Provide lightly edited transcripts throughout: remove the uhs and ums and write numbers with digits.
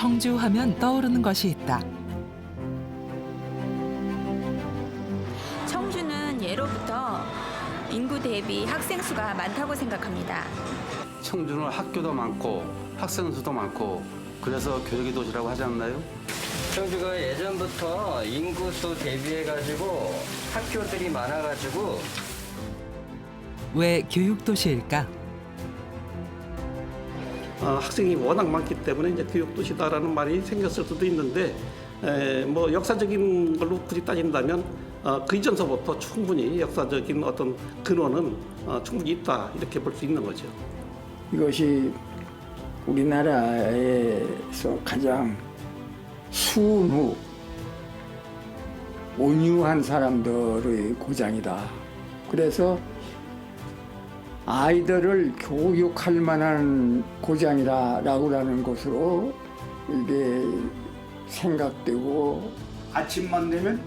청주 하면 떠오르는 것이 있다. 청주는 예로부터 인구 대비 학생 수가 많다고 생각합니다. 청주는 학교도 많고 학생 수도 많고 그래서 교육의 도시라고 하지 않나요? 청주가 예전부터 인구수 대비해가지고 학교들이 많아가지고 왜 교육도시일까? 학생이 워낙 많기 때문에 이제 교육도시다라는 말이 생겼을 수도 있는데 뭐 역사적인 걸로 굳이 따진다면 그 이전서부터 충분히 역사적인 어떤 근원은 충분히 있다 이렇게 볼 수 있는 거죠. 이것이 우리나라에서 가장 순후 온유한 사람들의 고장이다. 그래서 아이들을 교육할 만한 고장이다라고 하는 것으로 이게 생각되고 아침만 되면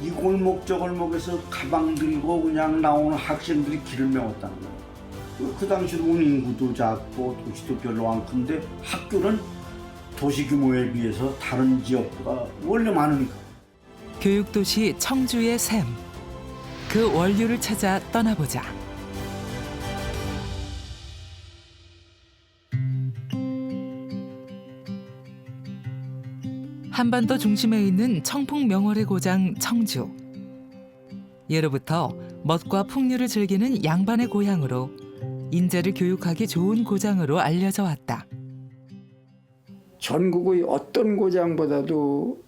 이 골목 저 골목에서 가방 들고 그냥 나오는 학생들이 길을 메웠다는 거예요. 그 당시로는 인구도 작고 도시도 별로 안 큰데 학교는 도시 규모에 비해서 다른 지역보다 원래 많으니까. 교육도시 청주의 샘. 그 원료를 찾아 떠나보자. 한반도 중심에 있는 청풍 명월의 고장 청주. 예로부터 멋과 풍류를 즐기는 양반의 고향으로 인재를 교육하기 좋은 고장으로 알려져 왔다. 전국의 어떤 고장보다도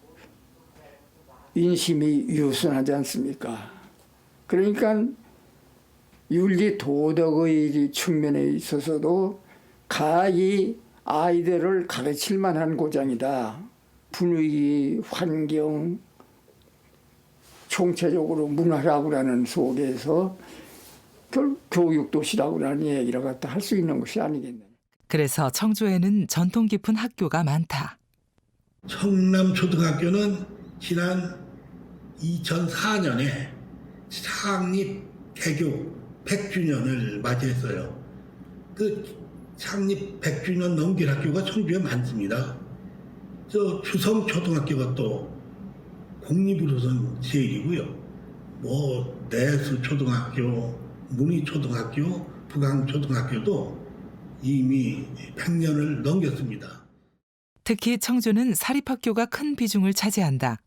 인심이 유순하지 않습니까? 그러니까 윤리 도덕의 측면에 있어서도 가히 아이들을 가르칠 만한 고장이다. 분위기, 환경, 총체적으로 문화라고라는 속에서 교육도시라고라는 얘기를 갖다 할 수 있는 것이 아니겠느냐. 그래서 청주에는 전통 깊은 학교가 많다. 청남초등학교는 지난 2004년에 창립 개교 100주년을 맞이했어요. 그 창립 100주년 넘길 학교가 청주에 많습니다. 저 주성초등학교가 또 공립으로선 제일이고요. 뭐 내수초등학교, 문희초등학교, 북항초등학교도 이미 100년을 넘겼습니다. 특히 청주는 사립학교가 큰 비중을 차지한다.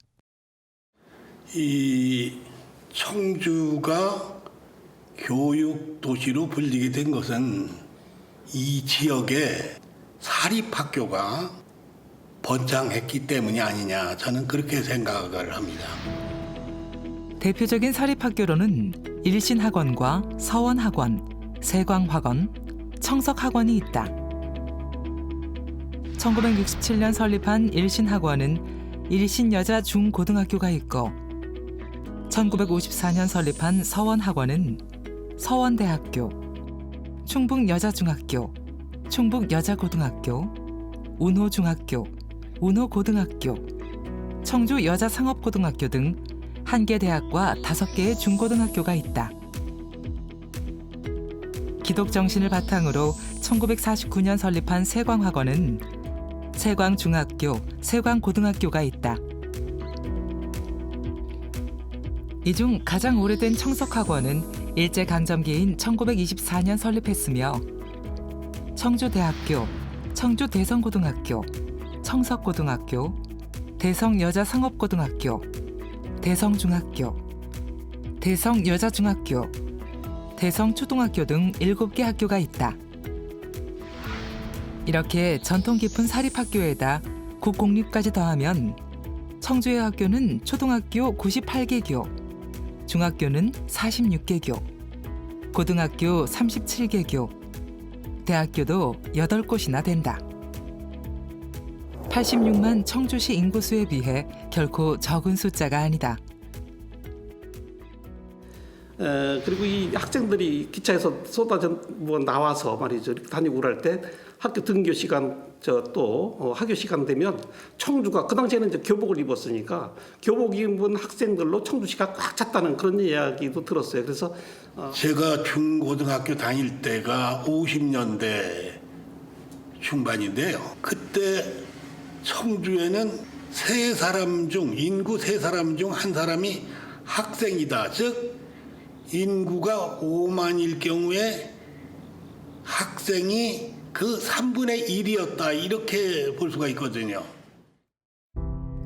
이 청주가 교육도시로 불리게 된 것은 이 지역에 사립학교가 번창했기 때문이 아니냐, 저는 그렇게 생각을 합니다. 대표적인 사립학교로는 일신학원과 서원학원, 세광학원, 청석학원이 있다. 1967년 설립한 일신학원은 일신여자 중고등학교가 있고 1954년 설립한 서원학원은 서원대학교, 충북여자중학교, 충북여자고등학교, 운호중학교, 운호고등학교, 청주여자상업고등학교 등 1개 대학과 5개의 중고등학교가 있다. 기독정신을 바탕으로 1949년 설립한 세광학원은 세광중학교, 세광고등학교가 있다. 이 중 가장 오래된 청석학원은 일제강점기인 1924년 설립했으며 청주대학교, 청주대성고등학교, 청석고등학교, 대성여자상업고등학교, 대성중학교, 대성여자중학교, 대성초등학교 등 7개 학교가 있다. 이렇게 전통 깊은 사립학교에다 국공립까지 더하면 청주의 학교는 초등학교 98개교, 중학교는 46개교, 고등학교 37개교, 대학교도 8곳이나 된다. 86만 청주시 인구수에 비해 결코 적은 숫자가 아니다. 그리고 이 학생들이 기차에서 쏟아져 나와서 말이죠. 이렇게 다니고 그럴 때 학교 등교 시간 또 학교 시간 되면 청주가 그 당시에는 이제 교복을 입었으니까 교복 입은 학생들로 청주시가 꽉 찼다는 그런 이야기도 들었어요. 그래서 제가 중고등학교 다닐 때가 50년대 중반인데요. 그때 청주에는 인구 세 사람 중 한 사람이 학생이다. 즉 인구가 5만일 경우에 학생이 그 3분의 1이었다. 이렇게 볼 수가 있거든요.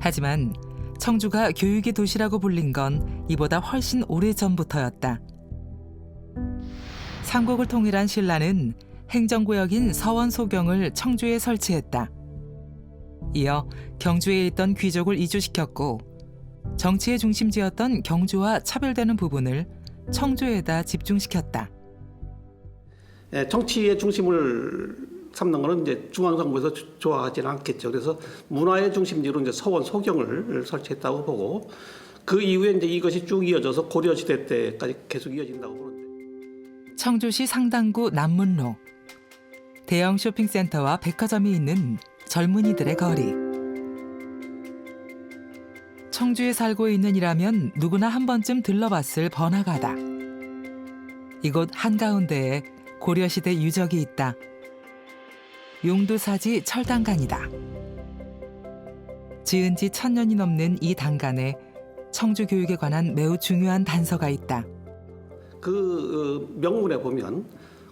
하지만 청주가 교육의 도시라고 불린 건 이보다 훨씬 오래전부터였다. 삼국을 통일한 신라는 행정구역인 서원 소경을 청주에 설치했다. 이어 경주에 있던 귀족을 이주시켰고 정치의 중심지였던 경주와 차별되는 부분을 청주에다 집중시켰다. 정치의 중심을 삼는 것은 이제 중앙정부에서 좋아하지는 않겠죠. 그래서 문화의 중심지로 이제 서원 소경을 설치했다고 보고 그 이후에 이제 이것이 쭉 이어져서 고려 시대 때까지 계속 이어진다고 보는데. 청주시 상당구 남문로. 대형 쇼핑센터와 백화점이 있는 젊은이들의 거리. 청주에 살고 있는 이라면 누구나 한 번쯤 들러봤을 번화가다. 이곳 한가운데에 고려시대 유적이 있다. 용두사지 철당간이다. 지은 지 1000년이 넘는 이 당간에 청주 교육에 관한 매우 중요한 단서가 있다. 그 명문에 보면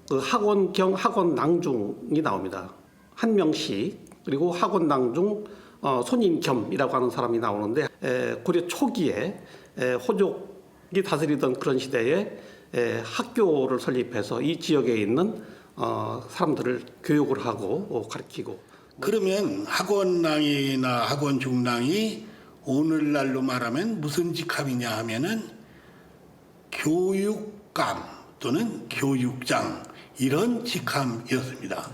그 학원경 학원낭중이 나옵니다. 한명식 그리고 학원낭중 손인겸이라고 하는 사람이 나오는데 고려 초기에 호족이 다스리던 그런 시대에 학교를 설립해서 이 지역에 있는 사람들을 교육을 하고 가르치고. 그러면 학원낭이나 학원중낭이 오늘날로 말하면 무슨 직함이냐 하면은 교육감 또는 교육장 이런 직함이었습니다.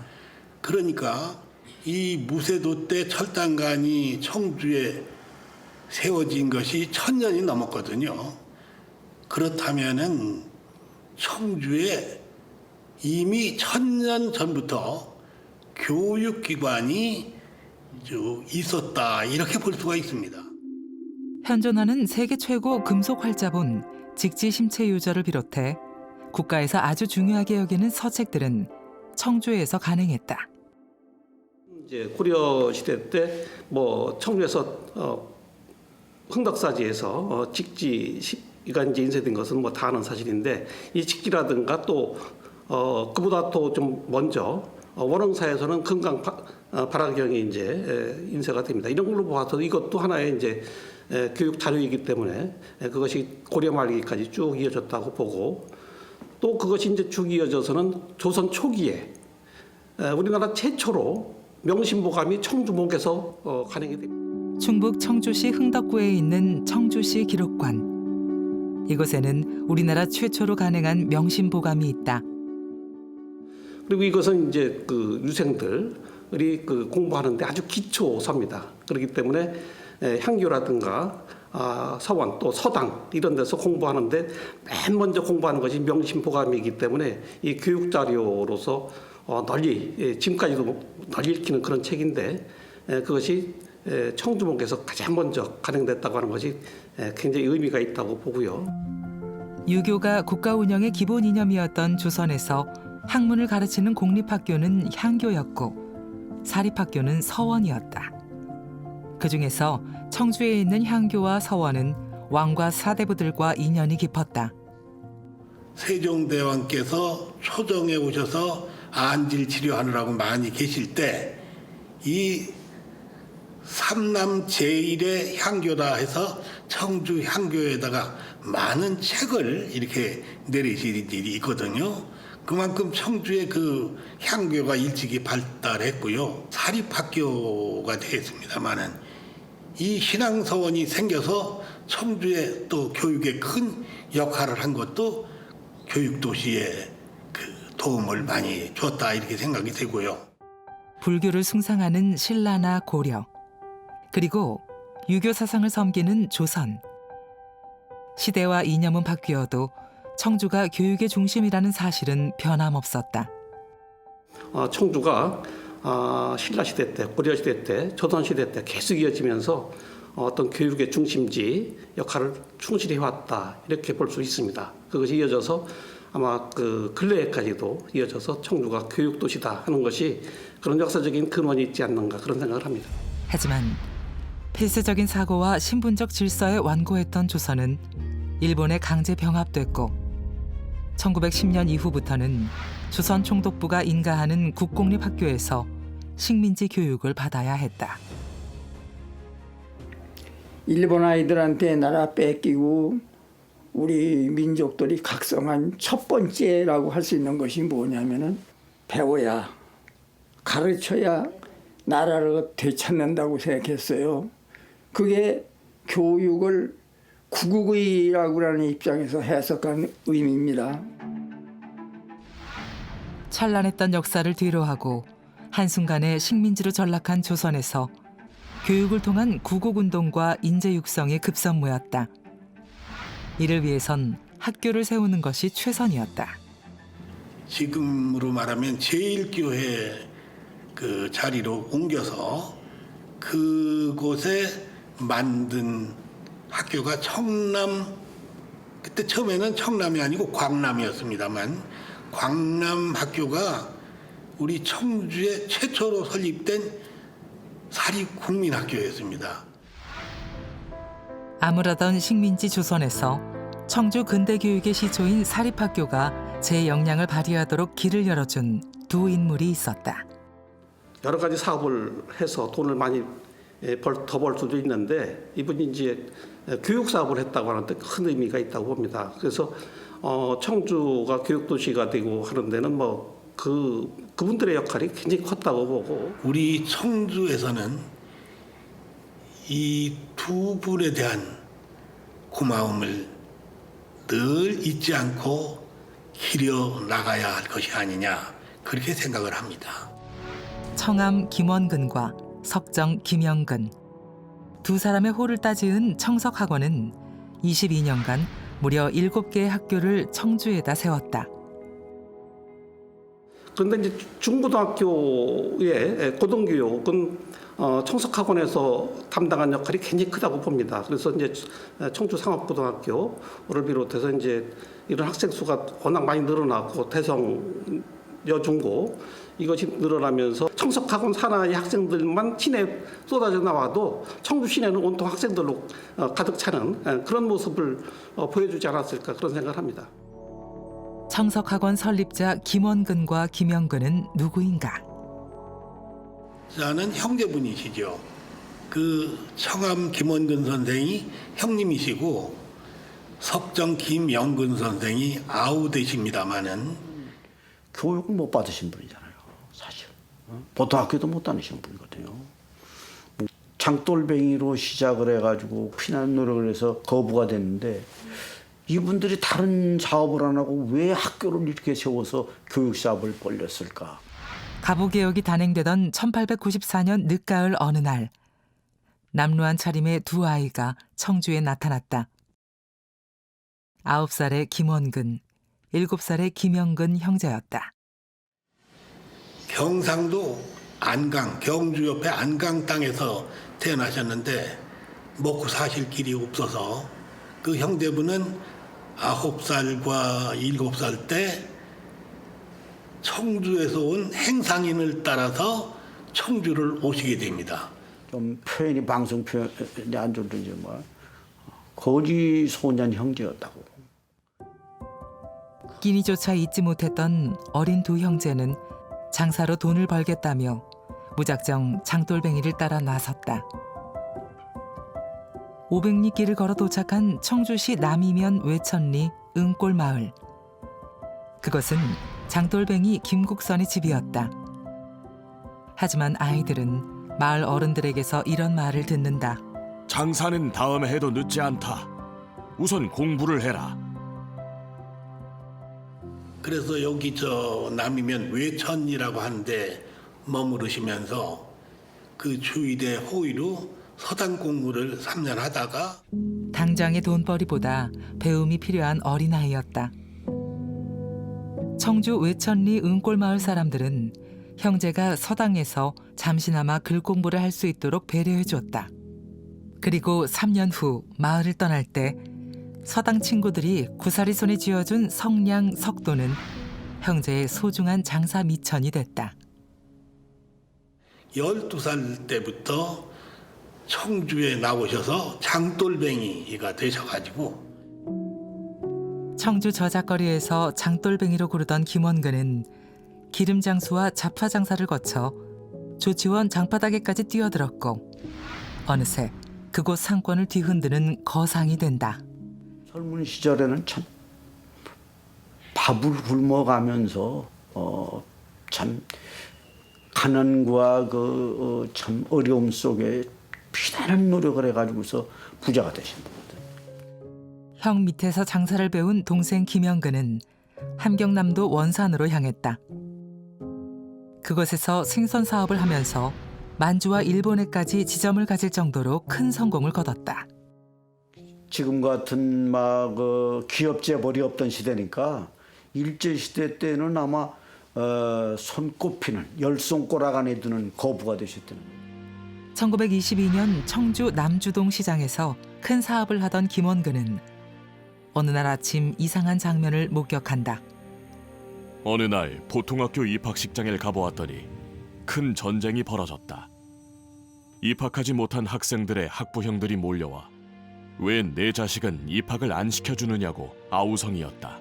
그러니까 이 무세도 때 철당간이 청주에 세워진 것이 1000년이 넘었거든요. 그렇다면은 청주에 이미 1000년 전부터 교육기관이 있었다 이렇게 볼 수가 있습니다. 현존하는 세계 최고 금속 활자본 직지심체유저를 비롯해 국가에서 아주 중요하게 여기는 서책들은 청주에서 간행했다. 이제 고려 시대 때 뭐 청주에서 흥덕사지에서 직지가 이제 인쇄된 것은 뭐 다 아는 사실인데 이 직지라든가 또 그보다 또 좀 먼저 원흥사에서는 금강 발화경이 이제 인쇄가 됩니다. 이런 걸로 봐서 이것도 하나의 이제 교육 자료이기 때문에 그것이 고려 말기까지 쭉 이어졌다고 보고 또 그것이 이제 쭉 이어져서는 조선 초기에 우리나라 최초로 명심보감이 청주목에서 간행이 됩니다. 충북 청주시 흥덕구에 있는 청주시 기록관. 이곳에는 우리나라 최초로 간행한 명심보감이 있다. 그리고 이것은 이제 그 유생들이 그 공부하는데 아주 기초서입니다. 그렇기 때문에 향교라든가 서원 또 서당 이런 데서 공부하는데 맨 먼저 공부하는 것이 명심보감이기 때문에 이 교육 자료로서 널리 지금까지도 널리 읽히는 그런 책인데 그것이 청주목에서 가장 먼저 간행됐다고 하는 것이 굉장히 의미가 있다고 보고요. 유교가 국가 운영의 기본 이념이었던 조선에서 학문을 가르치는 공립학교는 향교였고 사립학교는 서원이었다. 그중에서 청주에 있는 향교와 서원은 왕과 사대부들과 인연이 깊었다. 세종대왕께서 초정에 오셔서 안질 치료하느라고 많이 계실 때 이 삼남 제일의 향교다 해서 청주 향교에다가 많은 책을 이렇게 내리신 일이 있거든요. 그만큼 청주의 그 향교가 일찍이 발달했고요. 사립학교가 되었습니다만은 이 신앙서원이 생겨서 청주에 또 교육에 큰 역할을 한 것도 교육도시에 그 도움을 많이 줬다 이렇게 생각이 되고요. 불교를 숭상하는 신라나 고려, 그리고 유교 사상을 섬기는 조선. 시대와 이념은 바뀌어도 청주가 교육의 중심이라는 사실은 변함없었다. 청주가 신라시대 때, 고려시대 때, 조선시대 때 계속 이어지면서 어떤 교육의 중심지 역할을 충실히 해왔다 이렇게 볼 수 있습니다. 그것이 이어져서 아마 그 근래에까지도 이어져서 청주가 교육도시다 하는 것이 그런 역사적인 근원이 있지 않는가 그런 생각을 합니다. 하지만 필수적인 사고와 신분적 질서에 완고했던 조선은 일본에 강제 병합됐고 1910년 이후부터는 조선 총독부가 인가하는 국공립학교에서 식민지 교육을 받아야 했다. 일본 아이들한테 나라 뺏기고 우리 민족들이 각성한 첫 번째라고 할 수 있는 것이 뭐냐면은 배워야, 가르쳐야 나라를 되찾는다고 생각했어요. 그게 교육을 구국의라고 하는 입장에서 해석한 의미입니다. 찬란했던 역사를 뒤로하고 한순간에 식민지로 전락한 조선에서 교육을 통한 구국운동과 인재 육성이 급선무였다. 이를 위해선 학교를 세우는 것이 최선이었다. 지금으로 말하면 제1교회 그 자리로 옮겨서 그곳에 만든 학교가 청남, 그때 처음에는 청남이 아니고 광남이었습니다만 광남 학교가 우리 청주에 최초로 설립된 사립국민학교였습니다. 아무라던 식민지 조선에서 청주 근대교육의 시초인 사립학교가 제 역량을 발휘하도록 길을 열어준 두 인물이 있었다. 여러 가지 사업을 해서 돈을 많이 더 벌 수도 있는데 이분이 이제 교육 사업을 했다고 하는데 큰 의미가 있다고 봅니다. 그래서 청주가 교육도시가 되고 하는 데는 뭐 그분들의 역할이 굉장히 컸다고 보고, 우리 청주에서는 이 두 분에 대한 고마움을 늘 잊지 않고 기려 나가야 할 것이 아니냐, 그렇게 생각을 합니다. 청암 김원근과 석정 김영근 두 사람의 호를 따지은 청석학원은 22년간 무려 7개의 학교를 청주에다 세웠다. 그런데 이제 중고등학교의 고등교육은 청석학원에서 담당한 역할이 굉장히 크다고 봅니다. 그래서 이제 청주 상업고등학교를 비롯해서 이제 이런 학생 수가 워낙 많이 늘어나고 대성 여중고 이것이 늘어나면서 청석학원 산하의 학생들만 시내에 쏟아져 나와도 청주 시내는 온통 학생들로 가득 차는 그런 모습을 보여주지 않았을까, 그런 생각을 합니다. 청석학원 설립자 김원근과 김영근은 누구인가? 저는 형제분이시죠. 그 청암 김원근 선생이 형님이시고 석정 김영근 선생이 아우되십니다마는 교육을 못 받으신 분이잖아요, 사실. 보통 학교도 못 다니신 분이거든요. 장돌뱅이로 시작을 해가지고 피난 노력을 해서 거부가 됐는데 이분들이 다른 사업을 안 하고 왜 학교를 이렇게 세워서 교육 사업을 벌렸을까? 가부개혁이 단행되던 1894년 늦가을 어느 날 남루한 차림의 두 아이가 청주에 나타났다. 9살의 김원근, 7살의 김영근 형제였다. 경상도 안강, 경주 옆에 안강 땅에서 태어나셨는데 먹고 사실 길이 없어서 그 형제분은 9살과 7살 때 청주에서 온 행상인을 따라서 청주를 오시게 됩니다. 좀 표현이, 방송 표현이 안 좋든지 뭐 거지 소년 형제였다고. 끼니조차 잊지 못했던 어린 두 형제는 장사로 돈을 벌겠다며 무작정 장돌뱅이를 따라 나섰다. 500리 길을 걸어 도착한 청주시 남이면 외천리 은골마을. 그것은 장돌뱅이 김국선의 집이었다. 하지만 아이들은 마을 어른들에게서 이런 말을 듣는다. 장사는 다음에 해도 늦지 않다. 우선 공부를 해라. 그래서 여기 저 남이면 외천이라고 하는데 머무르시면서 그 주위대 호의로 서당 공부를 3년 하다가 당장의 돈벌이보다 배움이 필요한 어린아이였다. 청주 외천리 은골마을 사람들은 형제가 서당에서 잠시나마 글 공부를 할 수 있도록 배려해줬다. 그리고 3년 후 마을을 떠날 때 서당 친구들이 구사리 손에 쥐어준 성냥 석도는 형제의 소중한 장사 미천이 됐다. 12살 때부터 청주에 나오셔서 장돌뱅이가 되셔가지고 청주 저작거리에서 장돌뱅이로 부르던 김원근은 기름장수와 잡화장사를 거쳐 조치원 장바닥에까지 뛰어들었고 어느새 그곳 상권을 뒤흔드는 거상이 된다. 젊은 시절에는 참 밥을 굶어가면서 참 가난과 참 어려움 속에 피나는 노력을 해가지고서 부자가 되신 분들. 형 밑에서 장사를 배운 동생 김영근은 함경남도 원산으로 향했다. 그곳에서 생선 사업을 하면서 만주와 일본에까지 지점을 가질 정도로 큰 성공을 거뒀다. 지금 같은 기업 재벌이 없던 시대니까 일제 시대 때는 아마 손꼽히는 열손가락 안에 드는 거부가 되셨다는 거예요. 1922년 청주 남주동 시장에서 큰 사업을 하던 김원근은 어느 날 아침 이상한 장면을 목격한다. 어느 날 보통학교 입학식장을 가보았더니 큰 전쟁이 벌어졌다. 입학하지 못한 학생들의 학부형들이 몰려와 왜 내 자식은 입학을 안 시켜주느냐고 아우성이었다.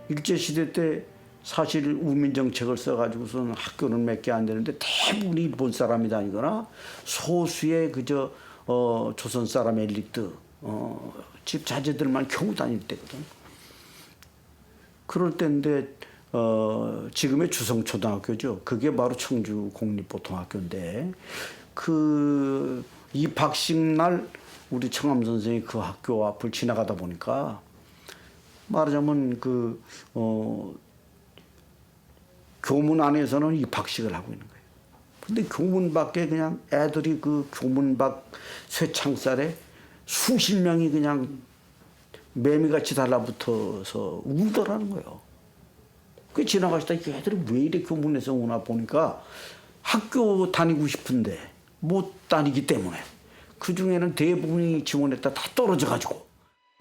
일제시대 때 사실 우민정책을 써가지고서는 학교는 몇 개 안 되는데 대부분이 일본 사람이 다니거나 소수의 조선 사람 엘리트 집 자제들만 겨우 다닐 때거든. 그럴 때인데 지금의 주성초등학교죠. 그게 바로 청주 공립보통학교인데 그 입학식 날 우리 청암 선생이 그 학교 앞을 지나가다 보니까 말하자면 교문 안에서는 입학식을 하고 있는 거예요. 근데 교문 밖에 그냥 애들이 그 교문 밖 쇠창살에 수십 명이 그냥 매미같이 달라붙어서 울더라는 거예요. 그 지나가시다 애들이 왜 이래 교문에서 오나 보니까 학교 다니고 싶은데 못 다니기 때문에 그 중에는 대부분이 지원했다 다 떨어져가지고.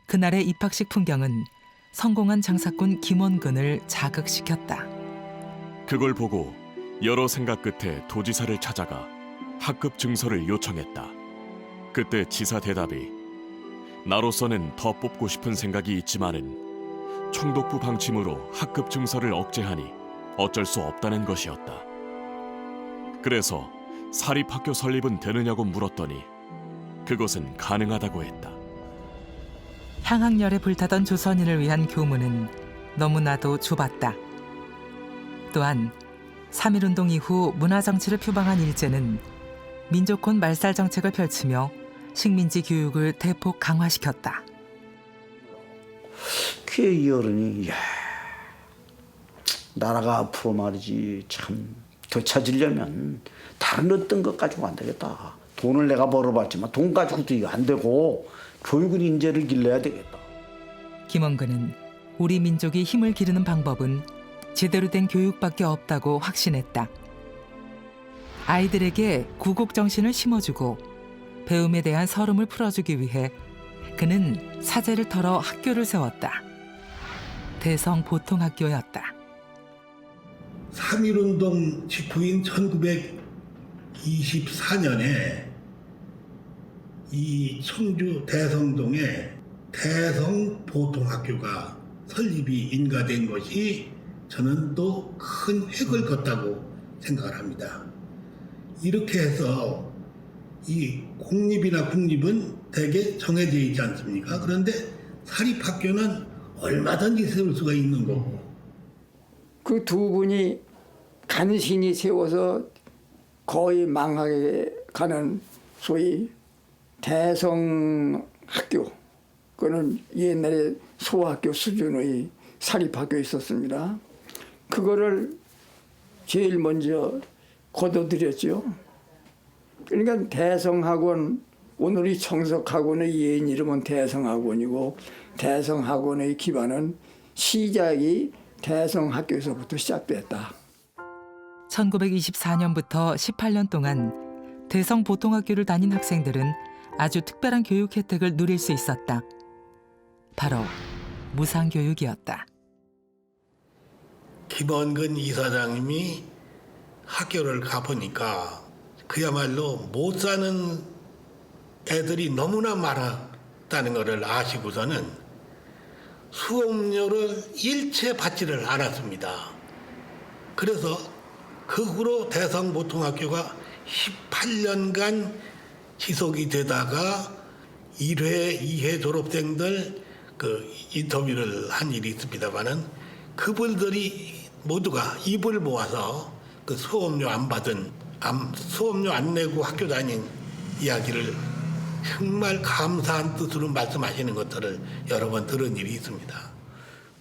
그날의 입학식 풍경은 성공한 장사꾼 김원근을 자극시켰다. 그걸 보고 여러 생각 끝에 도지사를 찾아가 학급 증서를 요청했다. 그때 지사 대답이 나로서는 더 뽑고 싶은 생각이 있지만은 총독부 방침으로 학급 증서를 억제하니 어쩔 수 없다는 것이었다. 그래서 사립학교 설립은 되느냐고 물었더니 그것은 가능하다고 했다. 향학열에 불타던 조선인을 위한 교문은 너무나도 좁았다. 또한 3.1운동 이후 문화정치를 표방한 일제는 민족혼 말살 정책을 펼치며 식민지 교육을 대폭 강화시켰다. 그에 이 어른이 나라가 앞으로 말이지 참 되찾으려면 다른 어떤 것 가지고 안 되겠다. 돈을 내가 벌어봤지만 돈 가지고도 이거 안 되고 교육은 인재를 길러야 되겠다. 김원근은 우리 민족이 힘을 기르는 방법은 제대로 된 교육밖에 없다고 확신했다. 아이들에게 구국 정신을 심어주고 배움에 대한 서름을 풀어주기 위해 그는 사제를 털어 학교를 세웠다. 대성보통학교였다. 3.1운동 직후인 1924년에 이 청주 대성동에 대성보통학교가 설립이 인가된 것이 저는 또 큰 획을 걷다고 생각을 합니다. 이렇게 해서 이 공립이나 국립은 대개 정해져 있지 않습니까? 그런데 사립학교는 얼마든지 세울 수가 있는 거고. 그 두 분이 간신히 세워서 거의 망하게 가는 소위 대성학교, 그거는 옛날에 소학교 수준의 사립학교 있었습니다. 그거를 제일 먼저 거둬들였죠. 그러니까 대성학원, 오늘의 청석학원의 옛 이름은 대성학원이고 대성학원의 기반은 시작이 대성학교에서부터 시작됐다. 1924년부터 18년 동안 대성보통학교를 다닌 학생들은 아주 특별한 교육 혜택을 누릴 수 있었다. 바로 무상교육이었다. 김원근 이사장님이 학교를 가보니까 그야말로 못 사는 애들이 너무나 많았다는 것을 아시고서는 수업료를 일체 받지를 않았습니다. 그래서 그 후로 대성보통학교가 18년간 지속이 되다가 1회, 2회 졸업생들 그 인터뷰를 한 일이 있습니다만은 그분들이 모두가 입을 모아서 그 수업료 안 받은, 수업료 안 내고 학교 다닌 이야기를 정말 감사한 뜻으로 말씀하시는 것들을 여러 번 들은 일이 있습니다.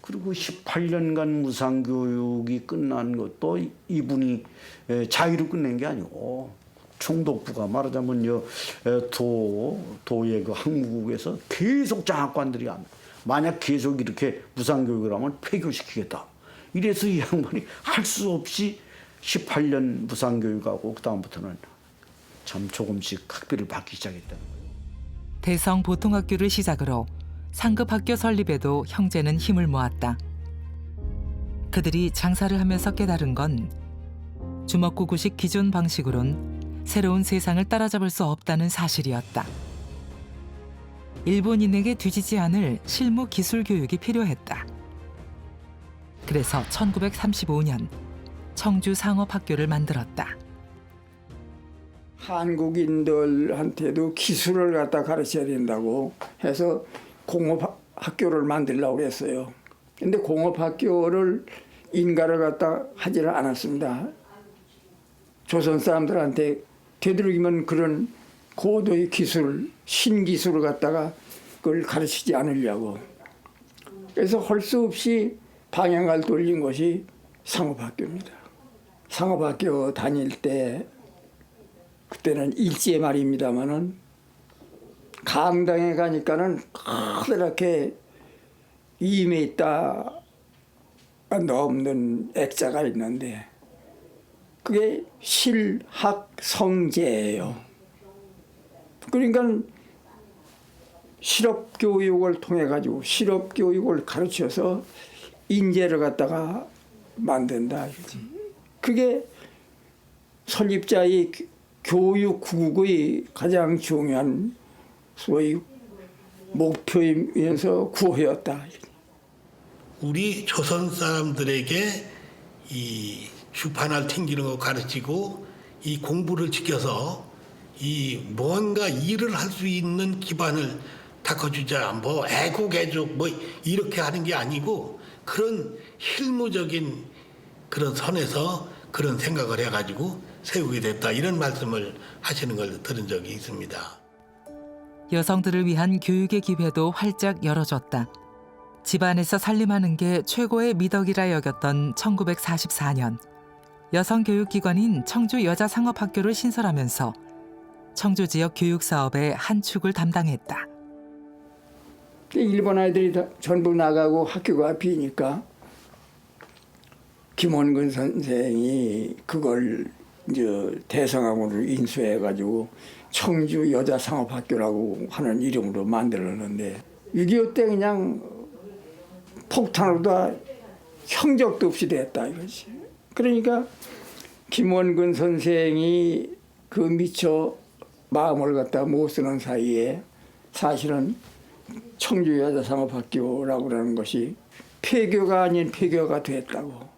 그리고 18년간 무상교육이 끝난 것도 이분이 자유로 끝낸 게 아니고 총독부가 말하자면 도의 그 학무국에서 계속 장학관들이 만약 계속 이렇게 무상교육을 하면 폐교시키겠다. 이래서 이 양반이 할 수 없이 18년 무상교육하고 그다음부터는 참 조금씩 학비를 받기 시작했다는 거예요. 대성보통학교를 시작으로 상급학교 설립에도 형제는 힘을 모았다. 그들이 장사를 하면서 깨달은 건 주먹구구식 기존 방식으론 새로운 세상을 따라잡을 수 없다는 사실이었다. 일본인에게 뒤지지 않을 실무 기술 교육이 필요했다. 그래서 1935년 청주 상업학교를 만들었다. 한국인들한테도 기술을 갖다 가르쳐야 된다고 해서 공업학교를 만들려고 그랬어요. 근데 공업학교를 인가를 갖다 하지를 않았습니다. 조선 사람들한테 되도록이면 그런 고도의 기술, 신기술을 갖다가 그걸 가르치지 않으려고. 그래서 할 수 없이 방향을 돌린 것이 상업학교입니다. 상업학교 다닐 때 그때는 일제 말입니다만은 강당에 가니까는 커다랗게 2m 넘는 액자가 있는데 그게 실학성제예요. 그러니까 실업교육을 통해 가지고 실업교육을 가르쳐서 인재를 갖다가 만든다. 그게 설립자의 교육국의 가장 중요한 소위 목표이면서 구호였다. 우리 조선 사람들에게 이 주판을 튕기는 거 가르치고 이 공부를 지켜서 이 뭔가 일을 할 수 있는 기반을 닦아주자. 뭐 애국애족 뭐 이렇게 하는 게 아니고 그런 실무적인 그런 선에서 그런 생각을 해가지고 세우게 됐다. 이런 말씀을 하시는 걸 들은 적이 있습니다. 여성들을 위한 교육의 기회도 활짝 열어줬다. 집안에서 살림하는 게 최고의 미덕이라 여겼던 1944년 여성교육기관인 청주 여자상업학교를 신설하면서 청주 지역 교육사업의 한 축을 담당했다. 일본 아이들이 다 전부 나가고 학교가 비니까 김원근 선생이 그걸 이제 대성학원으로 인수해가지고 청주 여자상업학교라고 하는 이름으로 만들었는데 6.25 때 그냥 폭탄으로 다 형적도 없이 됐다 이거지. 그러니까 김원근 선생이 그 미처 마음을 갖다 못 쓰는 사이에 사실은 청주 여자상업학교라고 하는 것이 폐교가 아닌 폐교가 됐다고.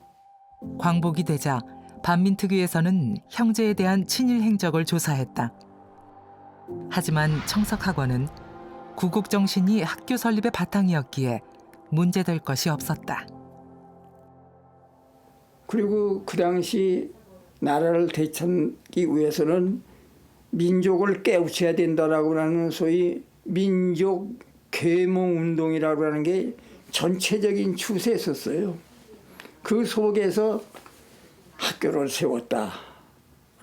광복이 되자 반민특위에서는 형제에 대한 친일 행적을 조사했다. 하지만 청석학원은 구국 정신이 학교 설립의 바탕이었기에 문제될 것이 없었다. 그리고 그 당시 나라를 되찾기 위해서는 민족을 깨우쳐야 된다라고 하는 소위 민족 계몽 운동이라고 하는 게 전체적인 추세였었어요. 그 속에서 학교를 세웠다라고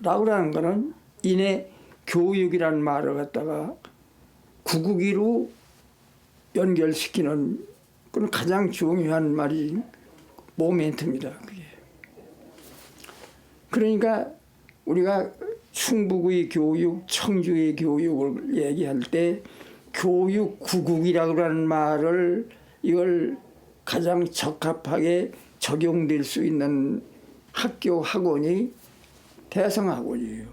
하는 거는 이내 교육이라는 말을 갖다가 구국이로 연결시키는 그런 가장 중요한 말이 모멘트입니다. 그게. 그러니까 우리가 충북의 교육, 청주의 교육을 얘기할 때 교육 구국이라고 하는 말을 이걸 가장 적합하게 적용될 수 있는 학교 학원이 대성학원이에요.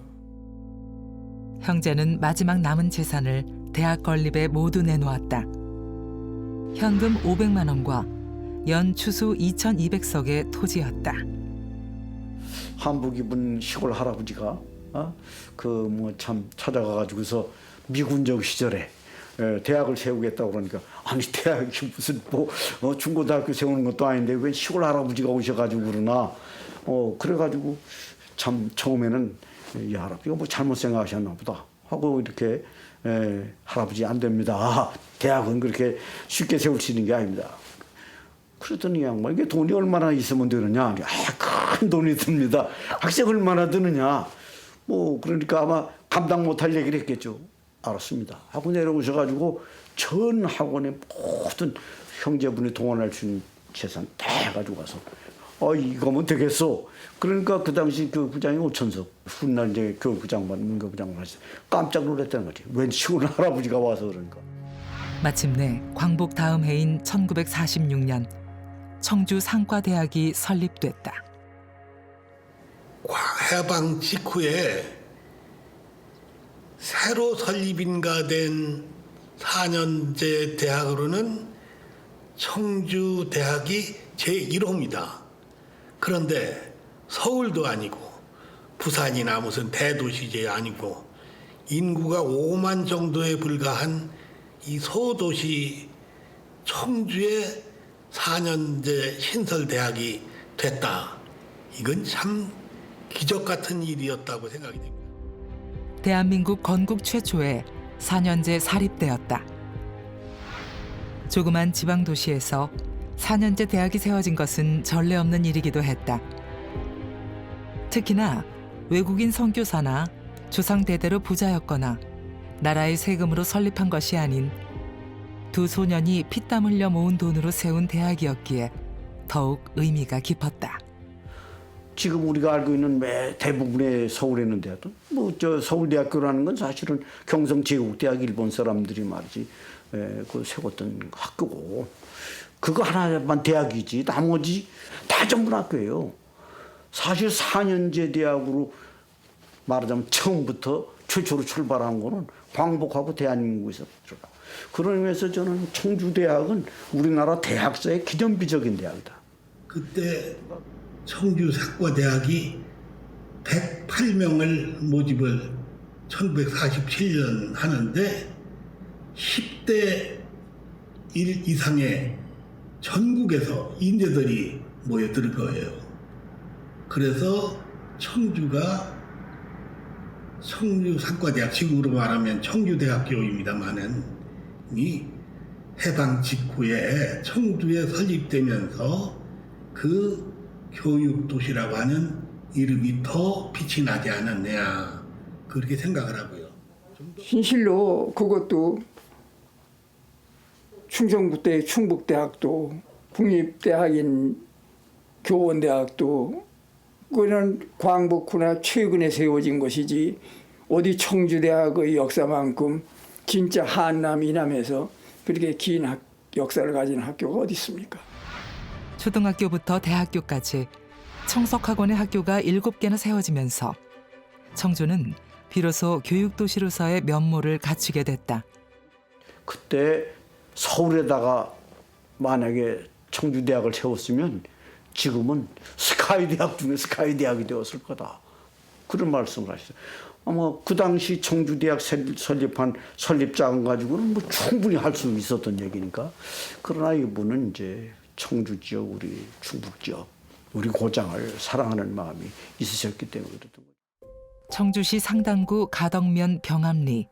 형제는 마지막 남은 재산을 대학 건립에 모두 내놓았다. 현금 500만 원과 연 추수 2,200석의 토지였다. 한복 입은 시골 할아버지가 참 찾아가가지고서 미군적 시절에 대학을 세우겠다고 그러니까 아니 대학이 무슨 중고등학교 세우는 것도 아닌데 왜 시골 할아버지가 오셔가지고 그러나 그래가지고 참 처음에는 이 할아버지가 뭐 잘못 생각하셨나 보다 하고 이렇게 할아버지 안 됩니다. 대학은 그렇게 쉽게 세울 수 있는 게 아닙니다. 그랬더니 양반 이게 돈이 얼마나 있으면 되느냐? 큰 돈이 듭니다. 학생 얼마나 드느냐? 그러니까 아마 감당 못할 얘기를 했겠죠. 알았습니다. 하고 내려오셔가지고 전 학원의 모든 형제분이 동원할 수 있는 재산 다 해가지고 가서 이거면 되겠어. 그러니까 그 당시 교육부장이 5천석. 훗날 이제 교육부장만 문교부장만 했어요. 깜짝 놀랐다는 거지. 웬 시골 할아버지가 와서 그러니까. 마침내 광복 다음 해인 1946년 청주 상과대학이 설립됐다. 해방 직후에 새로 설립인가된 4년제 대학으로는 청주대학이 제1호입니다. 그런데 서울도 아니고 부산이나 무슨 대도시제 아니고 인구가 5만 정도에 불과한 이 소도시 청주에 4년제 신설대학이 됐다. 이건 참 기적 같은 일이었다고 생각이 됩니다. 대한민국 건국 최초의 4년제 사립대였다. 조그만 지방 도시에서 4년제 대학이 세워진 것은 전례 없는 일이기도 했다. 특히나 외국인 선교사나 조상 대대로 부자였거나 나라의 세금으로 설립한 것이 아닌 두 소년이 피땀 흘려 모은 돈으로 세운 대학이었기에 더욱 의미가 깊었다. 지금 우리가 알고 있는 대부분의 서울에 있는 대학도 서울대학교라는 건 사실은 경성제국대학 일본 사람들이 말이지 세웠던 학교고 그거 하나만 대학이지 나머지 다 전부 학교예요. 사실 4년제 대학으로 말하자면 처음부터 최초로 출발한 거는 광복하고 대한민국에서 들어가. 그런 의미에서 저는 청주대학은 우리나라 대학사의 기념비적인 대학이다. 그때 청주 상과대학이 108명을 모집을 1947년 하는데 10대 1 이상의 전국에서 인재들이 모여들 거예요. 그래서 청주가 청주 상과대학, 지금으로 말하면 청주대학교입니다만은 이 해방 직후에 청주에 설립되면서 그 교육도시라고 하는 이름이 더 빛이 나지 않았냐 그렇게 생각을 하고요. 진실로 그것도 충청북 때 충북대학도 국립대학인 교원대학도 그는 광복 후나 최근에 세워진 것이지 어디 청주대학의 역사만큼 진짜 한남 이남에서 그렇게 긴 역사를 가진 학교가 어디 있습니까? 초등학교부터 대학교까지 청석학원의 학교가 7개나 세워지면서 청주는 비로소 교육도시로서의 면모를 갖추게 됐다. 그때 서울에다가 만약에 청주대학을 세웠으면 지금은 스카이대학 중에 스카이대학이 되었을 거다. 그런 말씀을 하시죠. 아마 그 당시 청주대학 설립한 설립자금 가지고는 충분히 할 수 있었던 얘기니까. 그러나 이분은 이제 청주 지역, 우리 충북 지역, 우리 고장을 사랑하는 마음이 있으셨기 때문에 그랬던 거죠. 청주시 상당구 가덕면 병암리.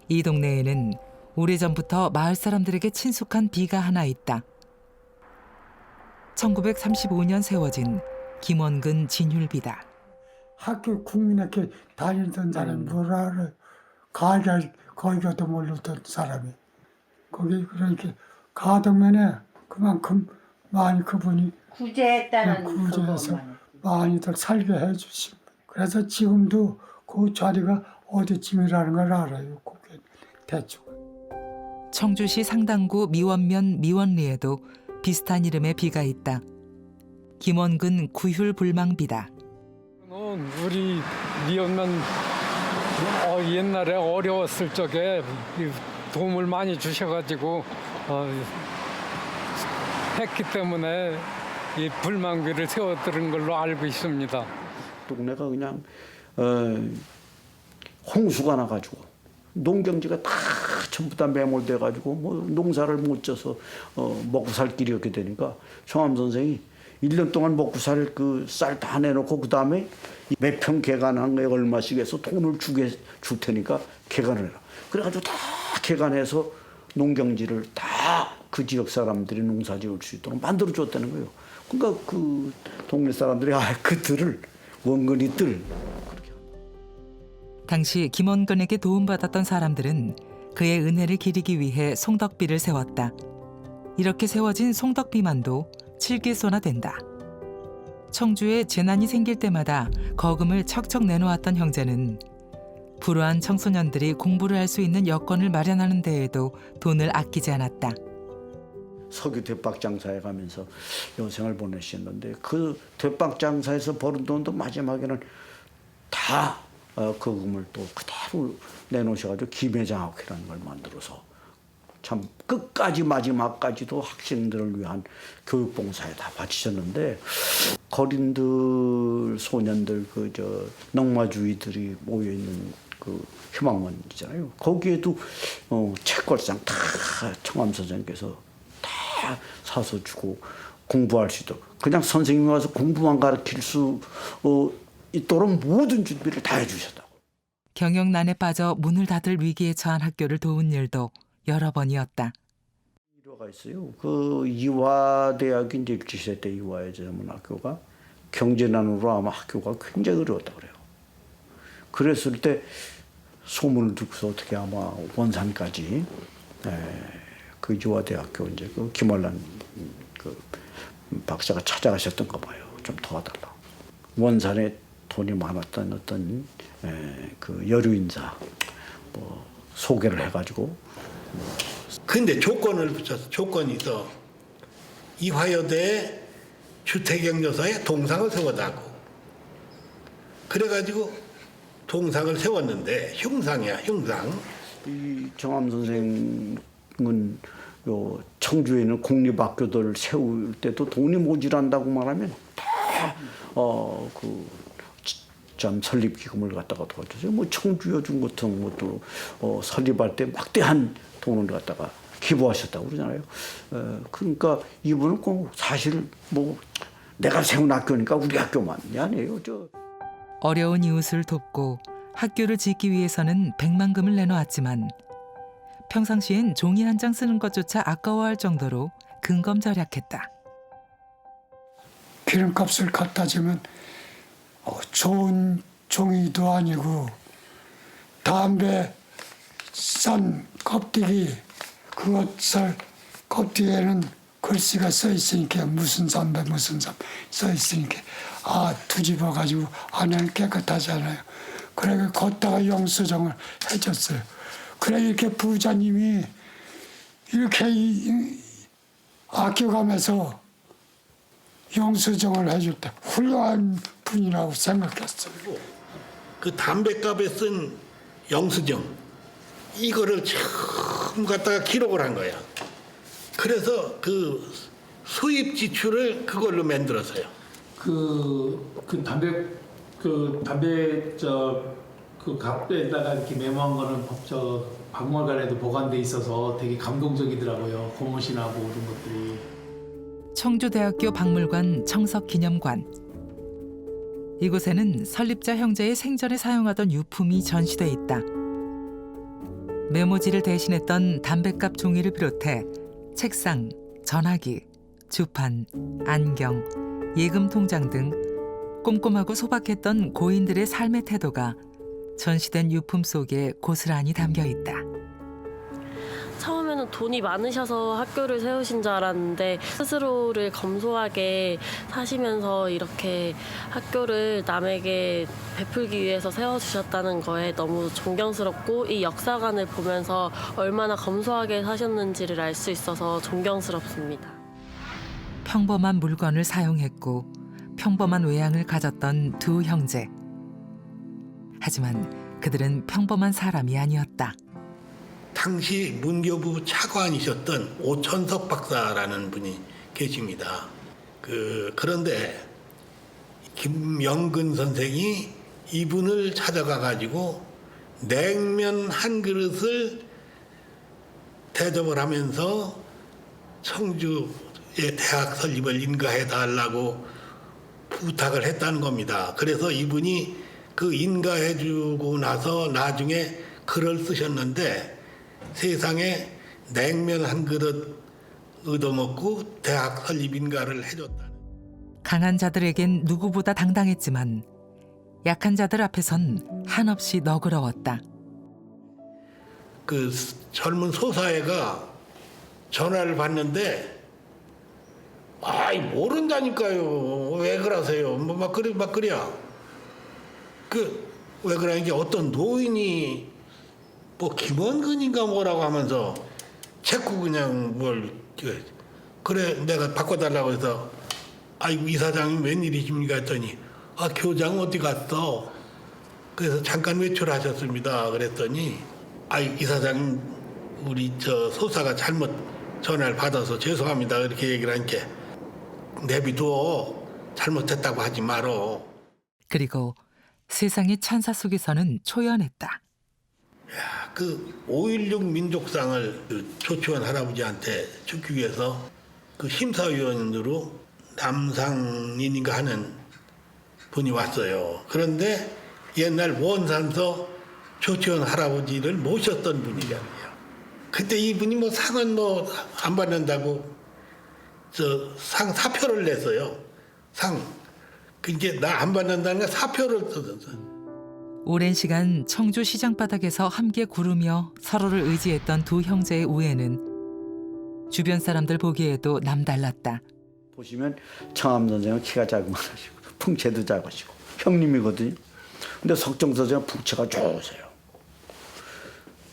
이 동네에는 오래전부터 마을 사람들에게 친숙한 비가 하나 있다. 1935년 세워진 김원근 진율비다. 학교 국민학교 다니던 사람이 뭐라 그래. 거기가도 모르던 사람이. 거기 그러니까 가덕면에 그만큼 많이 그분이 구제했다는 구제해서 많이들 살게 해주신. 그래서 지금도 그 자리가 어디쯤이라는 걸 알아요. 그게 대충. 청주시 상당구 미원면 미원리에도 비슷한 이름의 비가 있다. 김원근 구휼불망비다. 우리 미원면 옛날에 어려웠을 적에 이 도움을 많이 주셔가지고 했기 때문에 이 불만기를 세워드린 걸로 알고 있습니다. 동네가 그냥 홍수가 나가지고 농경지가 다 전부 다 매몰돼가지고 뭐 농사를 못 져서 먹고 살 길이 없게 되니까 정암 선생이 1년 동안 먹고 살 그 쌀 다 내놓고 그 다음에 몇 평 개간한 거에 얼마씩 해서 돈을 줄 테니까 개간을 해라. 그래가지고 다 개간해서 농경지를 다 그 지역 사람들이 농사 지을 수 있도록 만들어 줬다는 거예요. 그러니까 그 동네 사람들이 그 들을 원근이 들. 당시 김원근에게 도움받았던 사람들은 그의 은혜를 기리기 위해 송덕비를 세웠다. 이렇게 세워진 송덕비만도 7개소나 된다. 청주에 재난이 생길 때마다 거금을 척척 내놓았던 형제는 불우한 청소년들이 공부를 할 수 있는 여건을 마련하는 데에도 돈을 아끼지 않았다. 석유 대박 장사에 가면서 여생을 보내셨는데 그 대박 장사에서 버는 돈도 마지막에는 다 거금을 또 그대로 내놓으셔가지고 김회장학회라는 걸 만들어서 참 끝까지 마지막까지도 학생들을 위한 교육봉사에 다 바치셨는데 거린들 소년들 넉마주의들이 모여 있는 그 희망원이잖아요. 거기에도 책걸상 다 청암 선생님께서 다 사서 주고 공부할 수 있도록 그냥 선생님이 와서 공부만 가르칠 수 있도록 모든 준비를 다 해주셨다고. 경영난에 빠져 문을 닫을 위기에 처한 학교를 도운 일도 여러 번이었다. 일화가 있어요. 그 이화대학이 이제 일제시대 때 이화의 전문학교가 경제난으로 아마 학교가 굉장히 어려웠다 그래요. 그랬을 때 소문을 듣고서 어떻게 아마 원산까지 그 이화대학교 이제 그 김월란 그 박사가 찾아가셨던가 봐요. 좀 도와달라. 원산에 돈이 많았던 어떤 그 여류인사 뭐 소개를 해가지고. 근데 조건을 붙여서 조건이 있어. 이화여대 주택경조사에 동상을 세워달고. 그래가지고 동상을 세웠는데 흉상이야, 흉상. 이 정암 선생은 요 청주에는 공립학교들 세울 때도 돈이 모자란다고 말하면 참 설립 기금을 갖다가 도와줬어요. 뭐 청주여중 같은 것도 설립할 때 막대한 돈을 갖다가 기부하셨다고 그러잖아요. 그러니까 이분은 꼭 사실 뭐 내가 세운 학교니까 우리 학교만이 아니에요. 어려운 이웃을 돕고 학교를 짓기 위해서는 백만금을 내놓았지만 평상시엔 종이 한 장 쓰는 것조차 아까워할 정도로 근검절약했다. 기름값을 갖다 주면 좋은 종이도 아니고 담배 싼 껍데기 그것을 껍데기에는 글씨가 써 있으니까 무슨 담배 무슨 담배 써 있으니까 뒤집어 가지고 안에는 깨끗하잖아요. 그래 걷다가 영수증을 해줬어요. 그래 이렇게 부자님이 이렇게 아껴가면서 영수증을 해줄 때 훌륭한 분이라고 생각했어요. 그 담배값에 쓴 영수증 이거를 처음 갖다가 기록을 한 거야. 그래서 그 수입 지출을 그걸로 만들었어요. 그 담배 그 값에다가 이렇게 메모한 거는 박물관에도 보관돼 있어서 되게 감동적이더라고요. 고무신하고 이런 것들이. 청주대학교 박물관 청석기념관. 이곳에는 설립자 형제의 생전에 사용하던 유품이 전시돼 있다. 메모지를 대신했던 담뱃값 종이를 비롯해 책상, 전화기, 주판, 안경, 예금 통장 등 꼼꼼하고 소박했던 고인들의 삶의 태도가 전시된 유품 속에 고스란히 담겨 있다. 처음에는 돈이 많으셔서 학교를 세우신 줄 알았는데 스스로를 검소하게 사시면서 이렇게 학교를 남에게 베풀기 위해서 세워주셨다는 거에 너무 존경스럽고 이 역사관을 보면서 얼마나 검소하게 사셨는지를 알 수 있어서 존경스럽습니다. 평범한 물건을 사용했고 평범한 외양을 가졌던 두 형제. 하지만 그들은 평범한 사람이 아니었다. 당시 문교부 차관이셨던 오천석 박사라는 분이 계십니다. 그런데 김영근 선생이 이분을 찾아가 가지고 냉면 한 그릇을 대접을 하면서 청주의 대학 설립을 인가해 달라고 부탁을 했다는 겁니다. 그래서 이분이 그 인가해 주고 나서 나중에 글을 쓰셨는데 세상에 냉면 한 그릇 얻어먹고 대학 설립 인가를 해줬다는. 강한 자들에겐 누구보다 당당했지만 약한 자들 앞에선 한없이 너그러웠다. 그 젊은 소사애가 전화를 받는데 아이 모른다니까요. 왜 그러세요? 막 그래야. 왜 그러는지 어떤 노인이 뭐 김원근인가 뭐라고 하면서 자꾸 그냥 그래 내가 바꿔달라고 해서 아이고 이사장님 웬일이십니까 했더니 교장 어디 갔어? 그래서 잠깐 외출하셨습니다. 그랬더니 이사장님 우리 소사가 잘못 전화를 받아서 죄송합니다. 이렇게 얘기를 하니까 내비둬. 잘못했다고 하지 말어. 그리고 세상의 천사 속에서는 초연했다. 그 5.16 민족상을 조치원 할아버지한테 주기 위해서 그 심사위원으로 남상인인가 하는 분이 왔어요. 그런데 옛날 원산서 조치원 할아버지를 모셨던 분이잖아요. 그때 이분이 뭐 상은 뭐 안 받는다고 상 사표를 냈어요. 이제 나 안 받는다는 거 사표를 썼어요. 오랜 시간 청주 시장바닥에서 함께 구르며 서로를 의지했던 두 형제의 우애는 주변 사람들 보기에도 남달랐다. 보시면 청암 선생은 키가 자그마하시고 풍채도 작으시고 형님이거든요. 근데 석정 선생은 풍채가 좋으세요.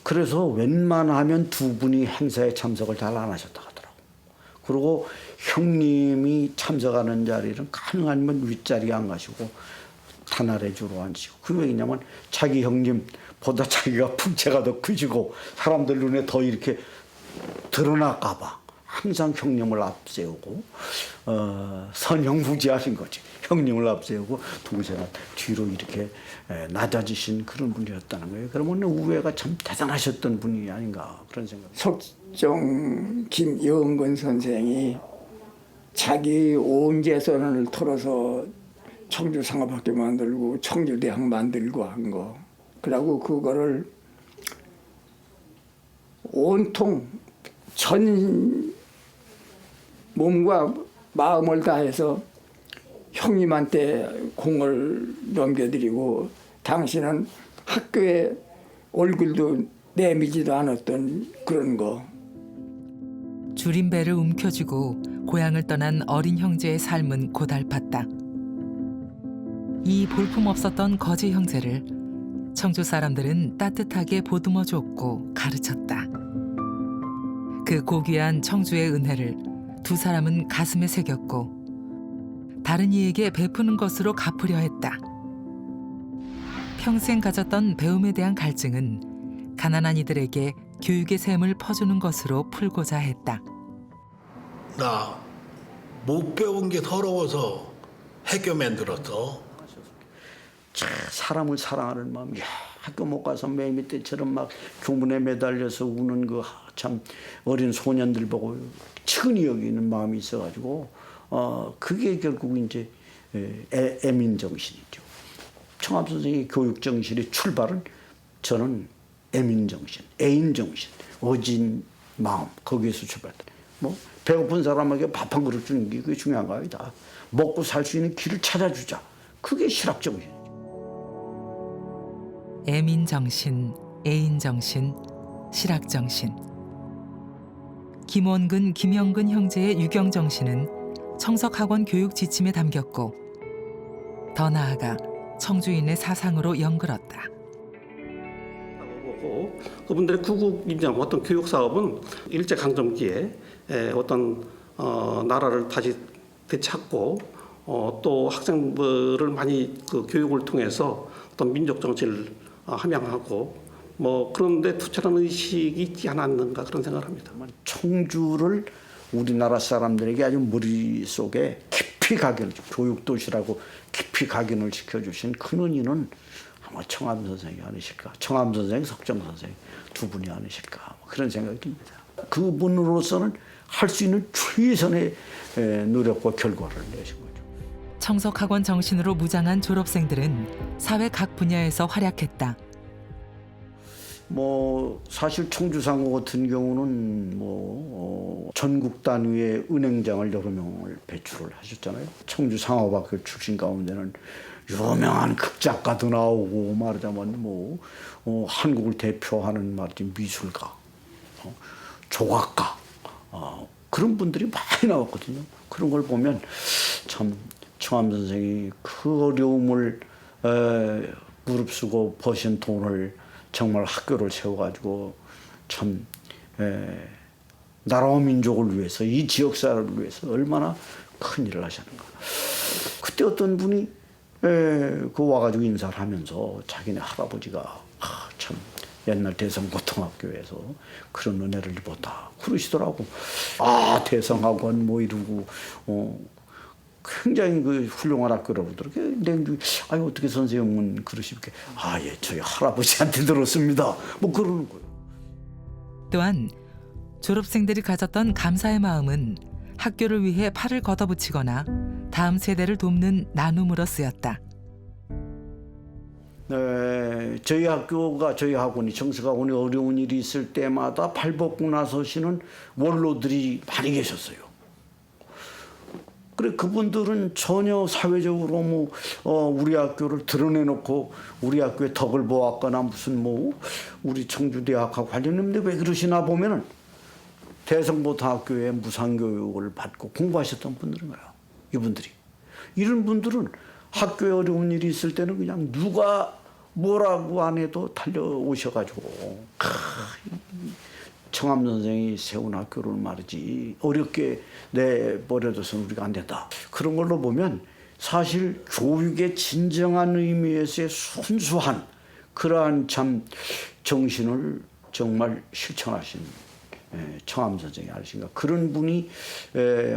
그래서 웬만하면 두 분이 행사에 참석을 잘 안 하셨다고 하더라고요. 그리고 형님이 참석하는 자리는 가능하면 윗자리에 안 가시고 단아래 주로 앉으시고. 그 왜냐면 자기 형님보다 자기가 풍채가 더 크시고 사람들 눈에 더 이렇게 드러날까 봐 항상 형님을 앞세우고 선형무지하신 거지. 형님을 앞세우고 동생은 뒤로 이렇게 낮아지신 그런 분이었다는 거예요. 그러면 우애가 참 대단하셨던 분이 아닌가 그런 생각이. 석정 김영근 선생이 자기 온 재산을 털어서 청주 상업학교 만들고 청주대학 만들고 한 거. 그리고 그거를 온통 전 몸과 마음을 다해서 형님한테 공을 넘겨드리고 당신은 학교에 얼굴도 내미지도 않았던 그런 거. 줄임배를 움켜쥐고 고향을 떠난 어린 형제의 삶은 고달팠다. 이 볼품없었던 거지 형제를 청주 사람들은 따뜻하게 보듬어 줬고 가르쳤다. 그 고귀한 청주의 은혜를 두 사람은 가슴에 새겼고 다른 이에게 베푸는 것으로 갚으려 했다. 평생 가졌던 배움에 대한 갈증은 가난한 이들에게 교육의 샘을 퍼주는 것으로 풀고자 했다. 나 못 배운 게 서러워서 해교 만들었어. 사람을 사랑하는 마음. 학교 못 가서 매미 때처럼 막 교문에 매달려서 우는 그 참 어린 소년들 보고 측은히 여기는 마음이 있어가지고 그게 결국 이제 애민 정신이죠. 청암 선생의 교육 정신의 출발은 저는 애민 정신, 애인 정신, 어진 마음 거기에서 출발했다. 뭐 배고픈 사람에게 밥 한 그릇 주는 게 그게 중요한 거 아니다. 먹고 살 수 있는 길을 찾아주자. 그게 실학 정신이죠. 애민 정신, 애인 정신, 실학 정신. 김원근, 김영근 형제의 유경 정신은 청석학원 교육 지침에 담겼고 더 나아가 청주인의 사상으로 연결었다. 그분들의 구국인정 어떤 교육 사업은 일제 강점기에 어떤 나라를 다시 되찾고 또 학생들을 많이 그 교육을 통해서 어떤 민족 정신을 함양하고 뭐 그런데 투철한 의식이 있지 않았는가 그런 생각을 합니다. 청주를 우리나라 사람들에게 아주 머릿속에 깊이 각인, 교육도시라고 깊이 각인을 시켜주신 큰 은인은 아마 청암 선생이 아니실까. 청암 선생, 석정 선생 두 분이 아니실까. 그런 생각이 듭니다. 그분으로서는 할 수 있는 최선의 노력과 결과를 내신 거죠. 청석학원 정신으로 무장한 졸업생들은 사회 각 분야에서 활약했다. 뭐 사실 청주상고 같은 경우는 뭐 전국 단위의 은행장을 여러 명을 배출을 하셨잖아요. 청주상업학교 출신 가운데는 유명한 극작가도 나오고 말하자면 뭐 한국을 대표하는 말이지 미술가, 조각가 그런 분들이 많이 나왔거든요. 그런 걸 보면 참 청암 선생이 그 어려움을 무릅쓰고 버신 돈을 정말 학교를 세워가지고 참 나라와 민족을 위해서 이 지역사회를 위해서 얼마나 큰 일을 하셨는가. 그때 어떤 분이 그 와가지고 인사를 하면서 자기네 할아버지가 참 옛날 대성고등학교에서 그런 은혜를 입었다 그러시더라고. 대성학원 뭐 이러고 굉장히 그 훌륭한 학교라고 그러더라고요. 근데 어떻게 선생님은 그러십니까? 예, 저희 할아버지한테 들었습니다. 뭐 그러는 거예요. 또한 졸업생들이 가졌던 감사의 마음은 학교를 위해 팔을 걷어붙이거나 다음 세대를 돕는 나눔으로 쓰였다. 네, 저희 학원이 정석학원이 어려운 일이 있을 때마다 발벗고 나서시는 원로들이 많이 계셨어요. 그래 그분들은 전혀 사회적으로 우리 학교를 드러내놓고 우리 학교의 덕을 보았거나 무슨 우리 청주대학하고 관련했는데 왜 그러시나 보면은 대성고등학교에 무상교육을 받고 공부하셨던 분들인 거예요. 이분들이. 이런 분들은 학교에 어려운 일이 있을 때는 그냥 누가 뭐라고 안 해도 달려오셔가지고 청암 선생이 세운 학교를 말이지 어렵게 내버려둬서는 우리가 안 된다. 그런 걸로 보면 사실 교육의 진정한 의미에서의 순수한 그러한 참 정신을 정말 실천하신 청암 선생이 아니신가. 그런 분이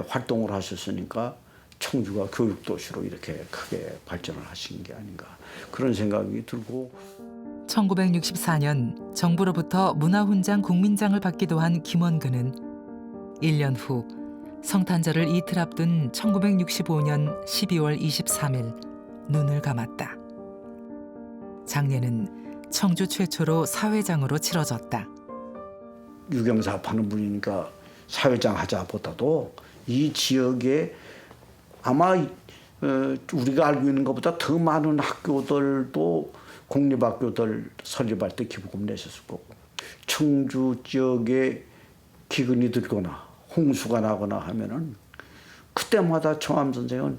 활동을 하셨으니까 청주가 교육도시로 이렇게 크게 발전을 하신 게 아닌가 그런 생각이 들고 1964년 정부로부터 문화훈장 국민장을 받기도 한 김원근은 1년 후 성탄절을 이틀 앞둔 1965년 12월 23일 눈을 감았다. 장례는 청주 최초로 사회장으로 치러졌다. 유경사 하는 분이니까 사회장 하자보다도 이 지역에 아마 우리가 알고 있는 것보다 더 많은 학교들도 공립학교들 설립할 때 기부금 내셨을 거고 청주 지역에 기근이 들거나 홍수가 나거나 하면은 그때마다 청암 선생은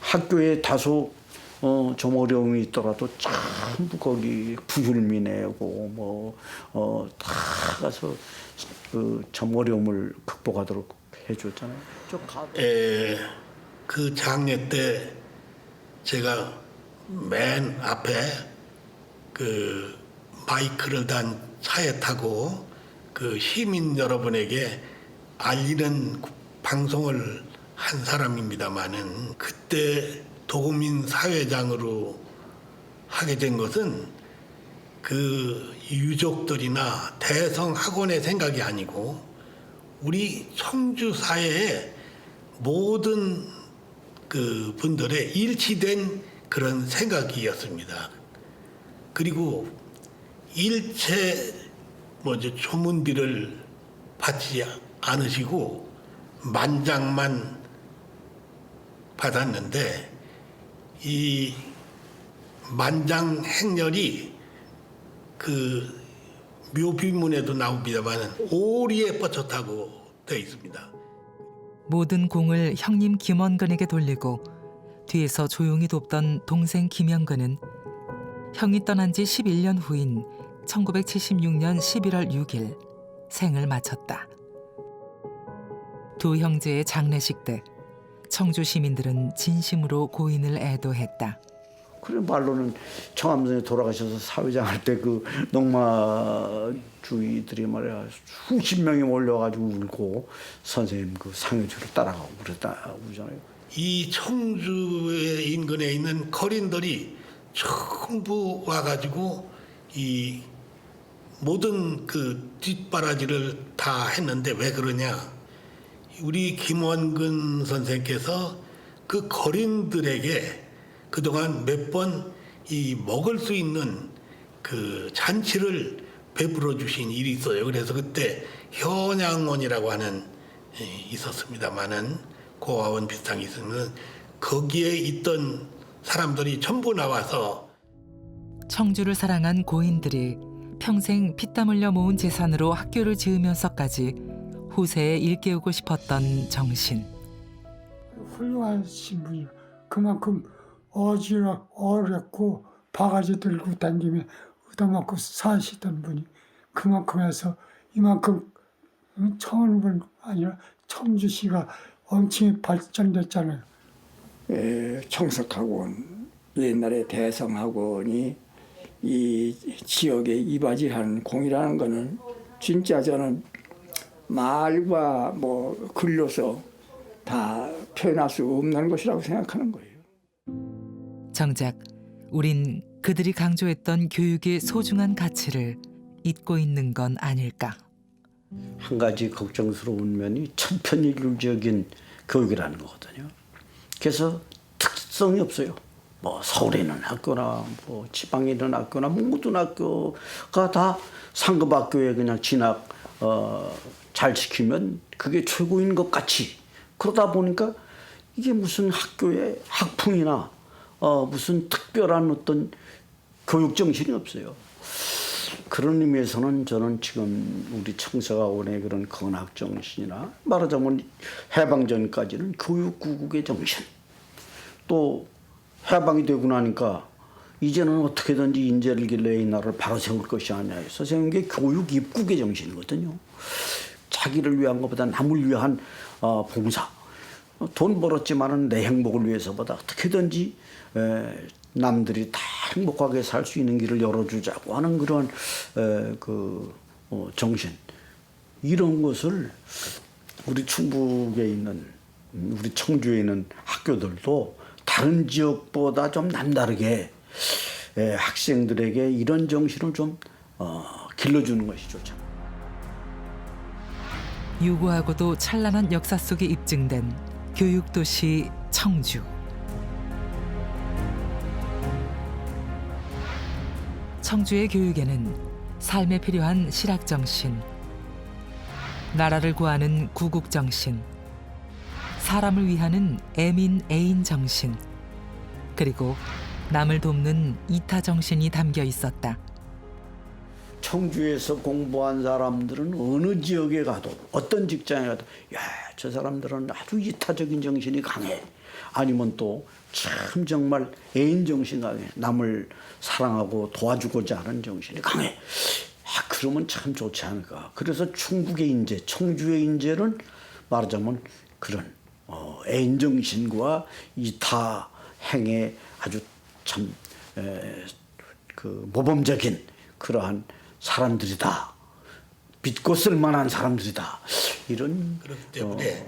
학교에 다소 좀 어려움이 있더라도 전부 거기 부휼미 내고 다 가서 참 어려움을 극복하도록 해줬잖아요. 그 장례 때 제가 맨 앞에 그 마이크를 단 차에 타고 그 시민 여러분에게 알리는 방송을 한 사람입니다만은 그때 도국민 사회장으로 하게 된 것은 그 유족들이나 대성학원의 생각이 아니고 우리 청주 사회의 모든 그 분들의 일치된 그런 생각이었습니다. 그리고 일체 조문비를 받지 않으시고 만장만 받았는데 이 만장 행렬이 그 묘비문에도 나옵니다만 오리에 뻗쳤다고 되어 있습니다. 모든 공을 형님 김원근에게 돌리고 뒤에서 조용히 돕던 동생 김영근은 형이 떠난 지 11년 후인 1976년 11월 6일 생을 마쳤다. 두 형제의 장례식 때 청주 시민들은 진심으로 고인을 애도했다. 그런 말로는 청암선에 돌아가셔서 사회장 할 때 그 농마주의들이 말이야 수십 명이 몰려가지고 울고 선생님 그 상여주를 따라가고 그러잖아요. 이 청주의 인근에 있는 거린들이 전부 와가지고 이 모든 그 뒷바라지를 다 했는데 왜 그러냐? 우리 김원근 선생께서 그 거린들에게 그동안 몇 번 이 먹을 수 있는 그 잔치를 베풀어 주신 일이 있어요. 그래서 그때 현양원이라고 하는 있었습니다만은 고아원 비슷한 게 있으면 거기에 있던 사람들이 전부 나와서 청주를 사랑한 고인들이 평생 피땀 흘려 모은 재산으로 학교를 지으면서까지 후세에 일깨우고 싶었던 정신. 훌륭하신 분이 그만큼 어렵고 바가지 들고 다니며 얻어먹고 사시던 분이 그만큼 해서 이만큼 청원군 아니라 청주시가 엄청 발전됐잖아요. 청석학원, 옛날에 대성학원이 이 지역에 이바지하는 공이라는 거는 진짜 저는 말과 뭐 글로서 다 표현할 수 없는 것이라고 생각하는 거예요. 정작 우린 그들이 강조했던 교육의 소중한 가치를 잊고 있는 건 아닐까. 한 가지 걱정스러운 면이 천편일률적인 교육이라는 거거든요. 그래서 특성이 없어요. 뭐 서울에 있는 학교나 뭐 지방에 있는 학교나 뭐 모든 학교가 다 상급 학교에 그냥 진학 잘 시키면 그게 최고인 것 같이 그러다 보니까 이게 무슨 학교의 학풍이나 무슨 특별한 어떤 교육 정신이 없어요. 그런 의미에서는 저는 지금 우리 청석학원의 그런 건학 정신이나 말하자면 해방 전까지는 교육구국의 정신, 또 해방이 되고 나니까 이제는 어떻게든지 인재를 길러야 이 나라를 바로 세울 것이 아니냐 해서 세운 게 교육 입국의 정신이거든요. 자기를 위한 것보다 남을 위한 봉사. 돈 벌었지만은 내 행복을 위해서보다 어떻게든지 남들이 다 행복하게 살 수 있는 길을 열어주자고 하는 그런 정신, 이런 것을 우리 충북에 있는 우리 청주에 있는 학교들도 다른 지역보다 좀 남다르게 학생들에게 이런 정신을 좀 길러주는 것이 좋죠. 유구하고도 찬란한 역사 속에 입증된 교육도시 청주. 청주의 교육에는 삶에 필요한 실학정신, 나라를 구하는 구국정신, 사람을 위하는 애민애인정신, 그리고 남을 돕는 이타정신이 담겨 있었다. 청주에서 공부한 사람들은 어느 지역에 가도 어떤 직장에 가도 야, 저 사람들은 아주 이타적인 정신이 강해. 아니면 또 참 정말 애인정신 강해. 남을 사랑하고 도와주고자 하는 정신이 강해. 그러면 참 좋지 않을까. 그래서 충북의 인재, 청주의 인재는 말하자면 그런 애인정신과 이타행에 아주 참 모범적인 그러한 사람들이다. 믿고 쓸만한 사람들이다. 이런 그렇기 때문에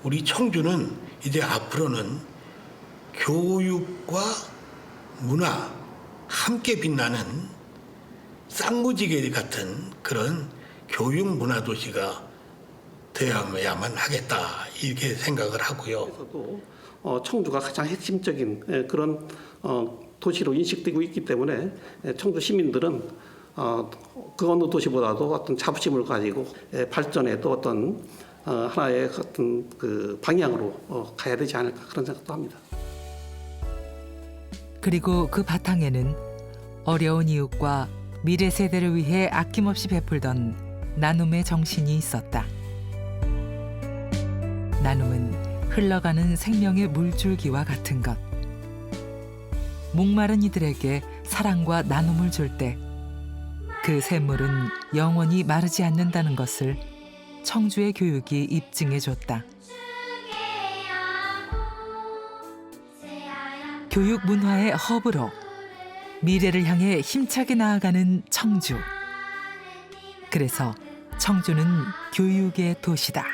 우리 청주는 이제 앞으로는 교육과 문화 함께 빛나는 쌍무지개 같은 그런 교육 문화 도시가 되어야만 하겠다 이렇게 생각을 하고요. 그래서도 청주가 가장 핵심적인 그런 도시로 인식되고 있기 때문에 청주 시민들은 그 어느 도시보다도 어떤 자부심을 가지고 발전에도 어떤 하나의 어떤 그 방향으로 가야 되지 않을까 그런 생각도 합니다. 그리고 그 바탕에는 어려운 이웃과 미래 세대를 위해 아낌없이 베풀던 나눔의 정신이 있었다. 나눔은 흘러가는 생명의 물줄기와 같은 것. 목마른 이들에게 사랑과 나눔을 줄 때 그 샘물은 영원히 마르지 않는다는 것을 청주의 교육이 입증해줬다. 교육 문화의 허브로 미래를 향해 힘차게 나아가는 청주. 그래서 청주는 교육의 도시다.